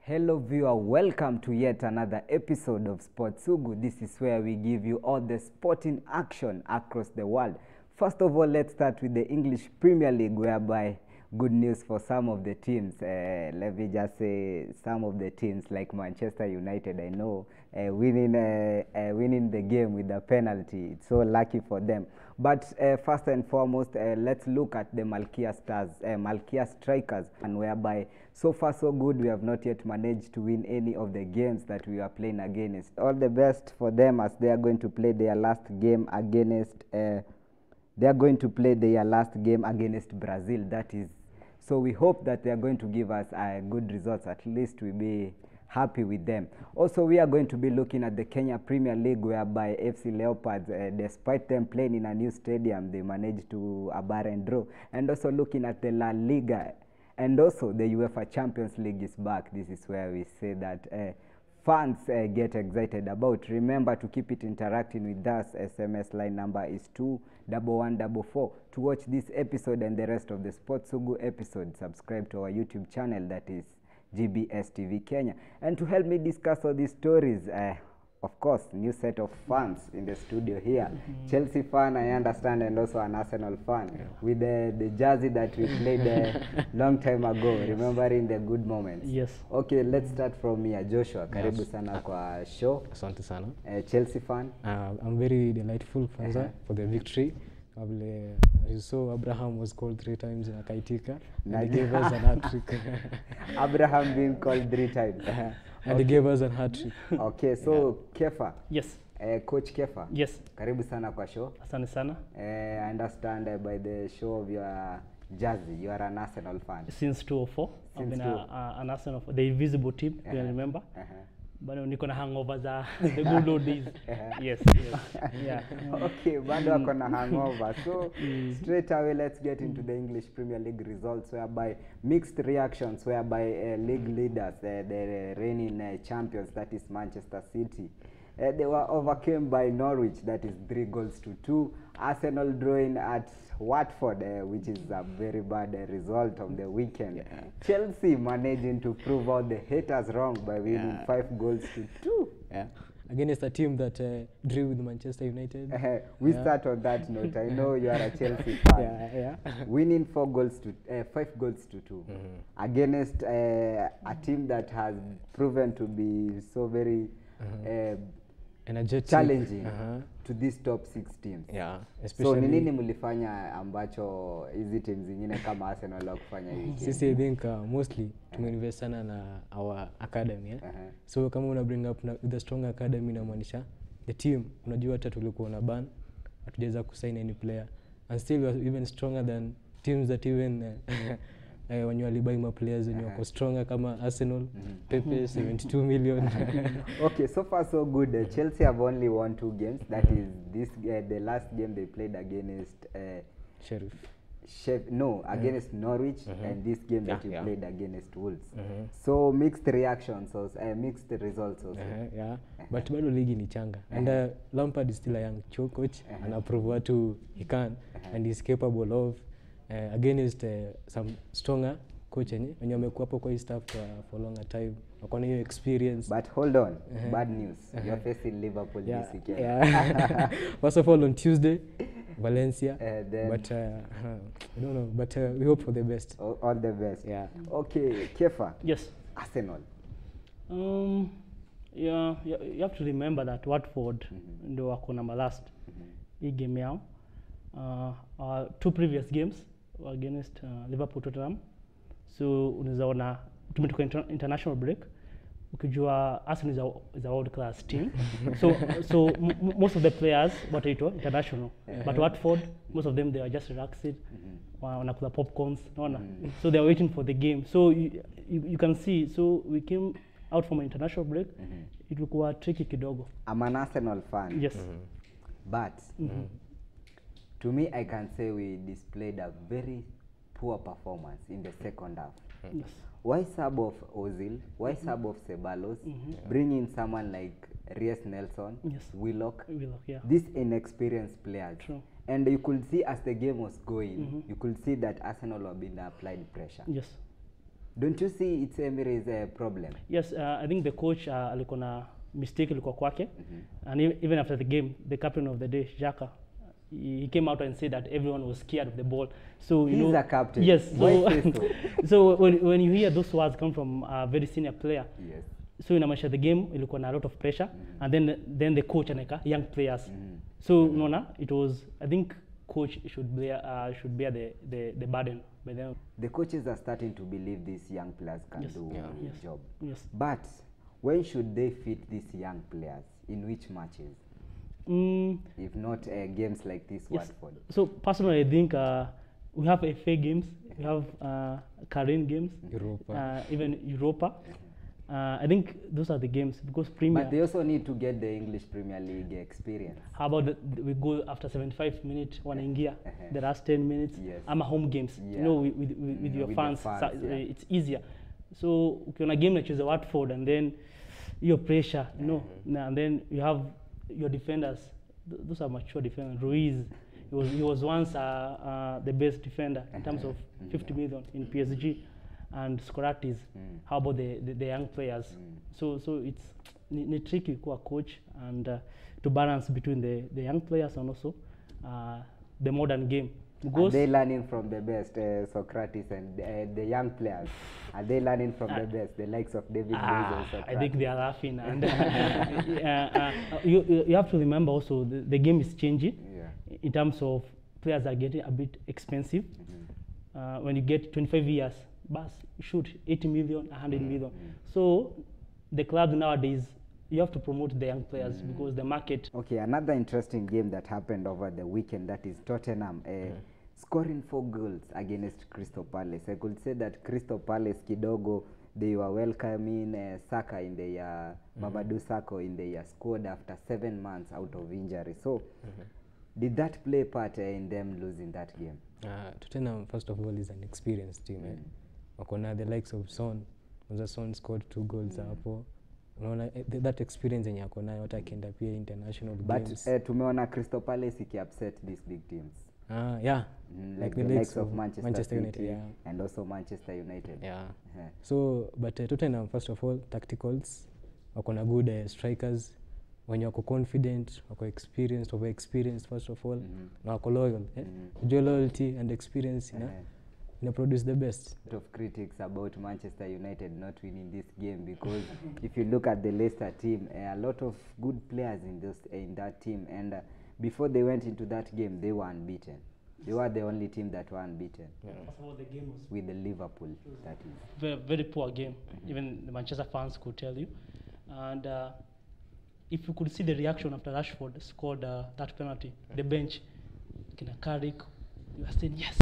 Hello viewer, welcome to yet another episode of Sportsugu. This is where we give you all the sporting action across the world. First of all, let's start with the English Premier League, whereby good news for some of the teams. Let me just say some of the teams like Manchester United, I know, winning the game with a penalty. It's so lucky for them. But first and foremost, let's look at the Malkia Stars, Malkia Strikers, and whereby so far so good, we have not yet managed to win any of the games that we are playing against. All the best for them as they are going to play their last game against Brazil, that is. So we hope that they are going to give us good results. At least we'll be happy with them. Also, we are going to be looking at the Kenya Premier League, whereby FC Leopards, despite them playing in a new stadium, they managed to a barren draw. And also looking at the La Liga, and also the UEFA Champions League is back. This is where we say that fans get excited about. Remember to keep it interacting with us. SMS line number is 21144. To watch this episode and the rest of the Sportsugu episode, subscribe to our YouTube channel, that is GBS TV Kenya. And to help me discuss all these stories, of course, new set of fans in the studio here. Chelsea fan, I understand, and also an Arsenal fan, with the jersey that we played a long time ago, remembering the good moments. Yes. Okay, let's start from here. Joshua, karibu sana kwa show. Asante sana. Chelsea fan. I'm very delightful for the victory. You saw Abraham was called 3 times in Akaitika, and he gave us an hat-trick. Abraham being called 3 times. And he gave us a hat-trick. Okay, so Kefa. Yes. Coach Kefa. Yes. Karibu sana kwa show. Asante sana. I understand by the show of your jersey, you are an Arsenal fan. Since 2004, I've been an Arsenal fan. The invisible team, you remember? But niko na hangover za the good old days. Yes. Yeah. Okay, bado ako na hangover. So straight away, let's get into the English Premier League results, whereby mixed reactions, whereby league leaders, the reigning champions, that is Manchester City, they were overcome by Norwich, that is 3-2. Arsenal drawing at Watford, which is a very bad result on the weekend. Chelsea managing to prove all the haters wrong by winning 5-2. Yeah. Against a team that drew with Manchester United. We start on that note. I know you are a Chelsea fan. Winning 5-2 against a team that has proven to be so very energetic, challenging to these top 6 teams. Yeah, So especially. ni nini mlifanya ambacho hizi teams zingine kama Arsenal wa kufanya hivi? Sisi I think mostly tumeinvest sana na our academy. So kama una bring up with a strong academy, inamaanisha the team, unajua hata tulikuwa na ban, hatujaweza kusign any player, and still we are even stronger than teams that even when you buy more players and you are stronger kama Arsenal. Pepe 72 million. Okay, so far so good. Chelsea have only won 2 games. That is this the last game they played against against Norwich, and this game that you played against Wolves. So mixed reactions, mixed results also. But bado ligi ni changa, and Lampard is still a young coach, and approve what he can, and he's capable of against some stronger coach wenye wamekuwa hapo kwa hii staff for longer time, wako na hiyo experience. But hold on, bad news. You're facing Liverpool this weekend. First of all, on Tuesday, Valencia, but I don't know, but we hope for the best. All the best. Okay, Kefa. Yes. Arsenal. You have to remember that Watford ndio wako number last hii game yao. Our 2 previous games were against Liverpool, Tottenham. So unaona tumetoka international break, ukijua Arsenal is a world class team. so most of the players wataitwa international, but Watford, most of them, they are just relaxed, wanakula popcorns, unaona. So they are waiting for the game. So you can see, so we came out from an international break. It ilikuwa tricky kidogo. I'm an Arsenal fan. Yes. But to me, I can say we displayed a very poor performance in the second half. Yes. Why sub of Ozil? Why sub of Ceballos? Bring in someone like Reece Nelson, Willock, these inexperienced players. True. And you could see as the game was going, you could see that Arsenal were being applied pressure. Yes. Don't you see it's Emery's problem? Yes, I think the coach alikuwa na mistake ilikuwa kwake. And even after the game, the captain of the day, Xhaka, he came out and said that everyone was scared of the ball. So you He's know, a captain. yes. Why So, say so? so when you hear those words come from a very senior player, Yes. so inamaanisha the game ilikuwa na a lot of pressure, and then the coach anaweka young players. So unaona, it was, I think coach should bear the burden by them. The coaches are starting to believe these young players can Yes. do Yeah. the Yes. job. Yes. But when should they fit these young players? In which matches? If not games like this, Yes. Watford. So personally, I think we have FA games, we have Caribbean games, Europa. even Europa. I think those are the games because Premier. But they also need to get the English Premier League experience. How about we go after 75 minutes, wanaingia the last 10 minutes. Yes. Ama home games, Yeah. you know, with your with the fans, fans, so, yeah. it's easier. So ukiona game like the Watford and then your pressure, you know, and then you have your defenders. Those are mature defenders. Ruiz, he was once the best defender in terms of 50 million in PSG, and Scolatis. How about the young players? So it's tricky to a coach and to balance between the young players and also the modern game. Are Because they learning from the best, Socrates and the young players? Are they learning from the best, the likes of David Luiz and Socrates? I think they are laughing, and you have to remember also the game is changing. Yeah. In terms of players are getting a bit expensive. When you get 25 years, bas, shoot 80 million, 100 million. So the club nowadays, you have to promote the young players because the market. Okay, another interesting game that happened over the weekend, that is Tottenham scoring 4 goals against Crystal Palace. I could say that Crystal Palace kidogo, they were welcoming Saka in their Mamadou Sakho in their squad after 7 months out of injury. So did that play part in them losing that game? Tottenham, first of all, is an experienced team. Wakona the likes of Son. Son scored 2 goals hapo. Unaona that experience yenye ako nayo hata akienda pia international games. But tumeona Crystal Palace iki-upset these big teams. Yeah. Like the likes of Manchester United, City, and also Manchester United. Yeah. So, but Tottenham, first of all, tacticals, wakona good strikers, wenye wako confident, wako experienced, over-experienced, first of all, na wako loyal. Your loyalty and experience, produce the best. A lot of critics about Manchester United not winning this game because if you look at the Leicester team, a lot of good players in that team, and before they went into that game, they were unbeaten. They were the only team that were unbeaten. The game was with the Liverpool, that is. very, very poor game. Even the Manchester fans could tell you. And if you could see the reaction after Rashford scored that penalty, the bench, Kina Carrick, you are saying yes.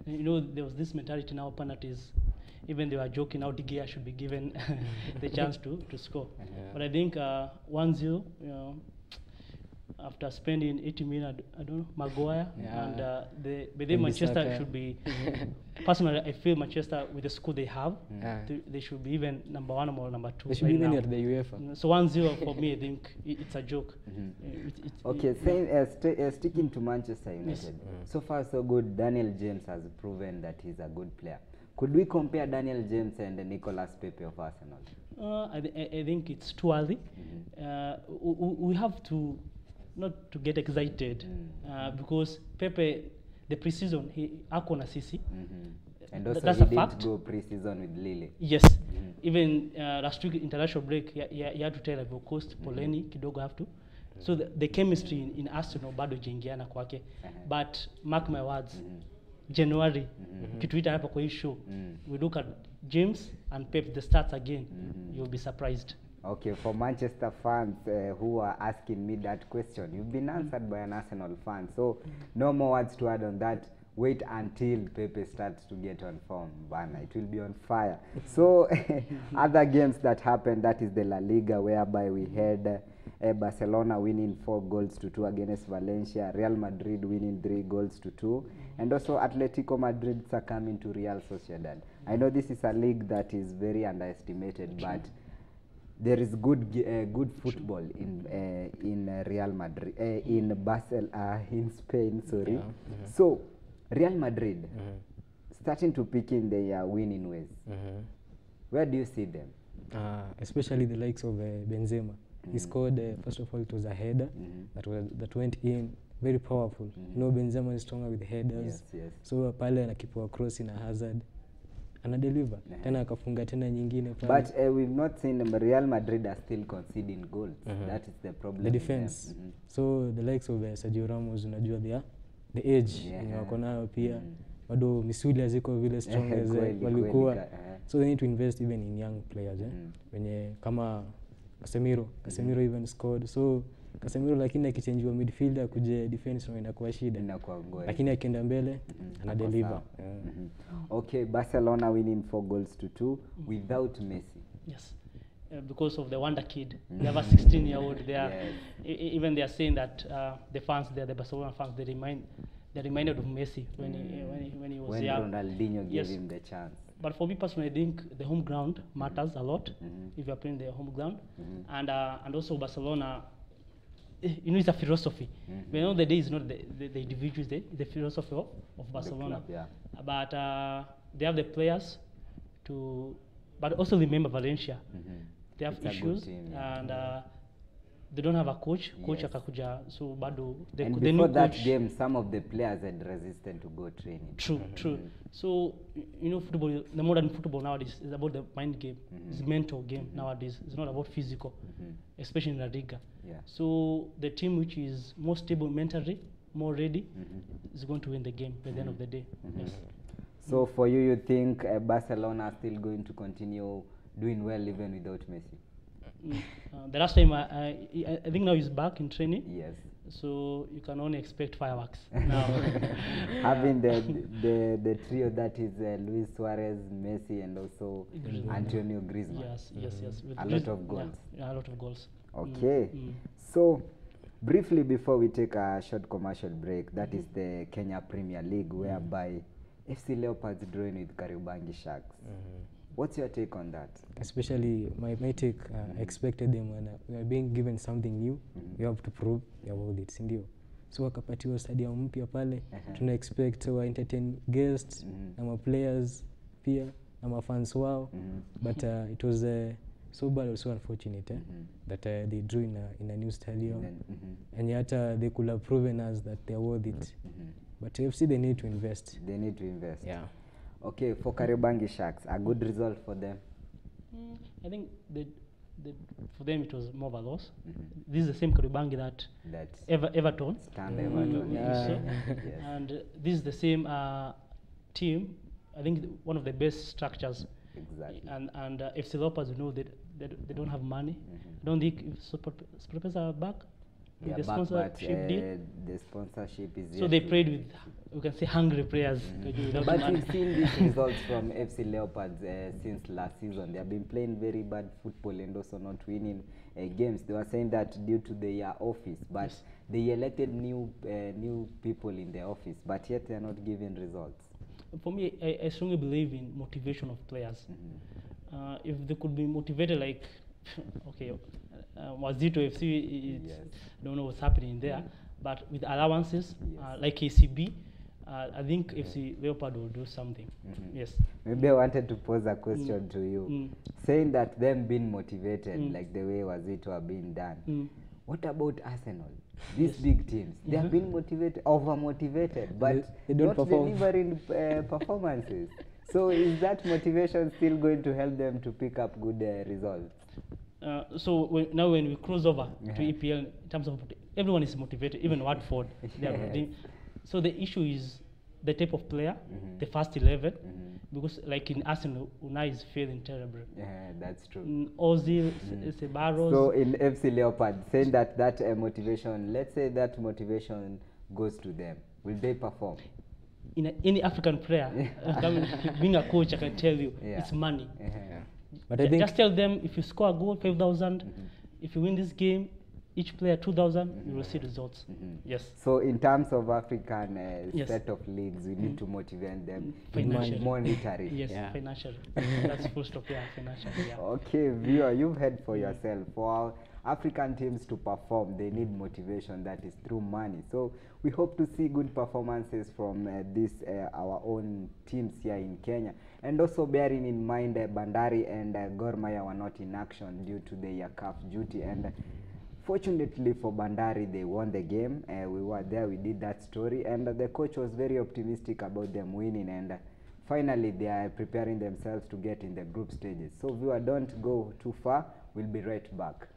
You know, there was this mentality now, penalties. Even they were joking how De Gea should be given the chance to score. But I think 1-0, you know, after spending 80 million, I don't know, Maguire, and Manchester should be, personally, I feel Manchester, with the score they have, they should be even number 1 or number 2. They should be even at the UEFA. So 1-0 for me, I think it's a joke. Okay, sticking to Manchester United. So far so good. Daniel James has proven that he's a good player. Could we compare Daniel James and Nicolas Pepe of Arsenal? I think it's too early. We have to not to get excited because Pepe, the pre-season, he ako na sisi. And also that's he a did fact. go pre-season with Lille. Yes. Even last week international break, he had to tell Ivory Coast, Poleni, kidogo have to. So the chemistry in Arsenal bado jingiana kwake. But mark my words, January, kituita hapa kwa hii show, we look at James and Pep, the stats again, you'll be surprised. Okay, for Manchester fans who are asking me that question, you've been answered by an Arsenal fan. So no more words to add on that. Wait until Pepe starts to get on form. Bana, it will be on fire. So other games that happened, that is the La Liga, whereby we had Barcelona winning 4-2 against Valencia, Real Madrid winning 3-2, and also Atletico Madrid succumbing to Real Sociedad. I know this is a league that is very underestimated, but there is good football in Real Madrid, in Barcelona, in Spain. Sorry. So Real Madrid starting to pick in their winning ways. Where do you see them? Especially the likes of Benzema. He scored, first of all, it was a header that went in, very powerful. You know, Benzema is stronger with headers. Yes. So pale anakipewa cross na Hazard, anadeliver. Tena akafunga tena nyingine pale. But we've not seen Real Madrid are still conceding goals. That is the problem. The defense. So the likes of Sergio Ramos, unajua the age yenye wako nayo pia. Bado misuli haziko vile strong as walikuwa. So they need to invest even in young players. Wenye kama Casemiro even scored. So Casemiro lakini akichangewa midfielder kuje defense inakuwa shida. Lakini akienda mbele anadeliver. Okay, Barcelona winning 4-2 without Messi. Yes. Because of the wonder kid. They have a 16-year-old there. Even they are saying that the fans there, the Barcelona fans, they're reminded of Messi when he was young. When Ronaldinho gave him the chance. But for me personally, I think the home ground matters a lot if you are playing the home ground, and also Barcelona. You know, it's a philosophy. You know, the day is not the individuals day, the philosophy of Barcelona. The club, But they have the players to, but also remember Valencia. They have issues, team, and they don't have a coach. Coach akakuja, so bado. And before that game, some of the players had resisted to go training. True. So, you know, football, the modern football nowadays is about the mind game. It's a mental game nowadays. It's not about physical, especially in La Liga. So the team which is more stable mentally, more ready, is going to win the game by the end of the day. Yes. So for you think Barcelona are still going to continue doing well even without Messi? The last time, I think now he's back in training. Yes. So you can only expect fireworks now. Having the trio that is Luis Suarez, Messi, and also Antonio Griezmann. Yes. With A lot of goals. Yeah, a lot of goals. Okay. So briefly before we take a short commercial break, that is the Kenya Premier League, whereby FC Leopards drawing with Kariobangi Sharks. What's your take on that? Especially my take, I expected them when we are being given something new, we have to prove we are worth it, sindio? So wakapatiwa stadium mpya pale, tuna expect to entertain guests, na players pia, na fans wao, but it was so bad, also unfortunate that they drew in a new stadium, and yet they could have proven us that they are worth it. But FC, they need to invest. They need to invest. Yeah. Okay, for Kariobangi Sharks, a good result for them? I think for them it was more of a loss. This is the same Kariobangi that Everton. Stand Everton. Yes. And this is the same team. I think one of the best structures. Exactly. And FC Leopards, you know, they don't have money. I don't think if Spurs are back. Yeah, the sponsorship deal. The sponsorship is so they played with, we can say, hungry players. But we've seen these results from FC Leopards since last season. They have been playing very bad football and also not winning games. They were saying that due to their office, but they elected new people in the office, but yet they are not giving results. For me, I strongly believe in motivation of players. If they could be motivated, like, okay, Wazito FC, don't know what's happening there, but with allowances, like KCB, I think FC Leopard will do something. Yes. Maybe I wanted to pose a question to you, saying that them being motivated, like the way Wazito are being done. What about Arsenal? These big teams, they have been motivated, over-motivated, but they don't not perform. delivering performances. So is that motivation still going to help them to pick up good results? So now when we cross over to EPL, in terms of everyone is motivated, even Watford. They are so the issue is the type of player, the first 11, because like in Arsenal, Unai is failing terribly. Yeah, that's true. Ozil, Ceballos. So in FC Leopard, saying that motivation, let's say that motivation goes to them, will they perform? In any African player, being a coach, I can tell you, it's money. But I think just tell them, if you score a goal, 5,000. If you win this game, each player 2,000, you will see results. Yes. So in terms of African Yes. set of leagues, we need to motivate them Financially. monetary. Yes, Yeah. financially. That's full stop. Yeah, financially. Yeah. Okay, viewer, you've heard for yourself. For our African teams to perform, they need motivation, that is through money. So we hope to see good performances from our own teams here in Kenya. And also bearing in mind Bandari and Gor Mahia were not in action due to their CAF duty. And fortunately for Bandari, they won the game. We were there, we did that story. And the coach was very optimistic about them winning. And finally, they are preparing themselves to get in the group stages. So viewer, don't go too far. We'll be right back.